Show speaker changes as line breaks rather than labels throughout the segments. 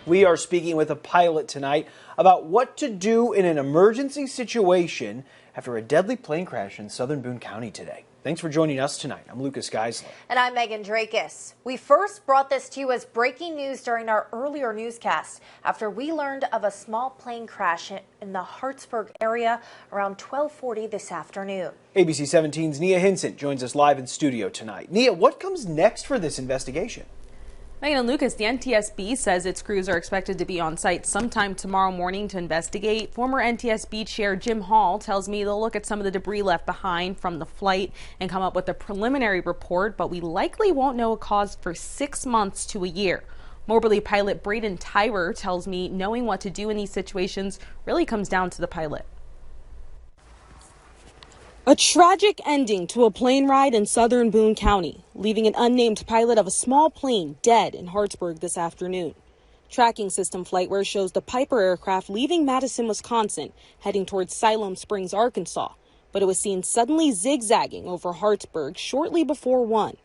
We are speaking with a pilot tonight about what to do in an emergency situation after a deadly plane crash in southern Boone County today. Thanks for joining us tonight. I'm Lucas Geisler.
And I'm Megan Drakis. We first brought this to you as breaking news during our earlier newscast after we learned of a small plane crash in the Hartsburg area around 12:40 this afternoon.
ABC 17's Nia Hinsent joins us live in studio tonight. Nia, what comes next for this investigation?
Megan and Lucas, the NTSB says its crews are expected to be on site sometime tomorrow morning to investigate. Former NTSB Chair Jim Hall tells me they'll look at some of the debris left behind from the flight and come up with a preliminary report, but we likely won't know a cause for 6 months to a year. Moberly pilot Braden Tyrer tells me knowing what to do in these situations really comes down to the pilot. A tragic ending to a plane ride in southern Boone County, leaving an unnamed pilot of a small plane dead in Hartsburg this afternoon. Tracking system FlightWare shows the Piper aircraft leaving Madison, Wisconsin, heading towards Siloam Springs, Arkansas, but it was seen suddenly zigzagging over Hartsburg shortly before 1.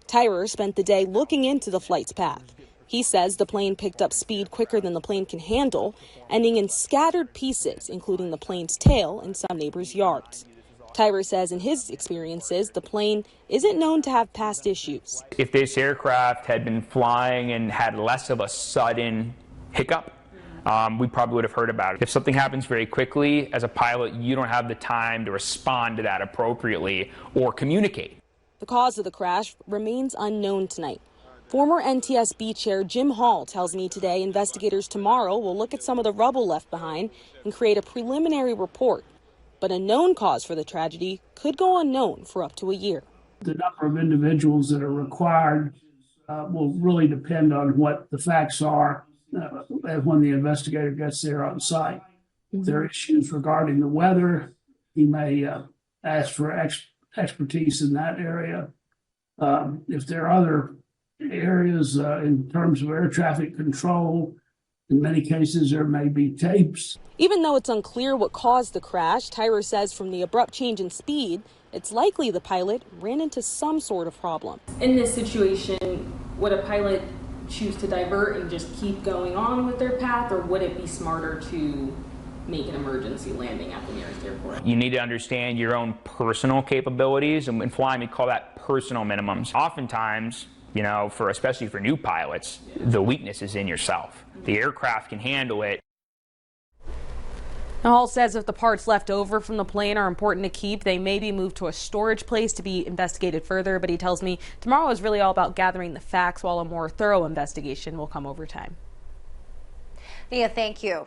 Tyrer spent the day looking into the flight's path. He says the plane picked up speed quicker than the plane can handle, ending in scattered pieces, including the plane's tail and some neighbors' yards. Tyrer says in his experiences, the plane isn't known to have past issues.
If this aircraft had been flying and had less of a sudden hiccup, we probably would have heard about it. If something happens very quickly, as a pilot, you don't have the time to respond to that appropriately or communicate.
The cause of the crash remains unknown tonight. Former NTSB Chair Jim Hall tells me today investigators tomorrow will look at some of the rubble left behind and create a preliminary report. But a known cause for the tragedy could go unknown for up to a year.
The number of individuals that are required will really depend on what the facts are when the investigator gets there on site. If there are issues regarding the weather, he may ask for expertise in that area. If there are other areas in terms of air traffic control, in many cases there may be tapes.
Even though it's unclear what caused the crash, Tyrer says from the abrupt change in speed, it's likely the pilot ran into some sort of problem. In this situation, would a pilot choose to divert and just keep going on with their path, or would it be smarter to make an emergency landing at the nearest airport?
You need to understand your own personal capabilities, and in flying we call that personal minimums. Oftentimes, you know, especially for new pilots, the weakness is in yourself. The aircraft can handle it.
Now, Hall says if the parts left over from the plane are important to keep, they may be moved to a storage place to be investigated further. But he tells me tomorrow is really all about gathering the facts, while a more thorough investigation will come over time.
Nia, thank you.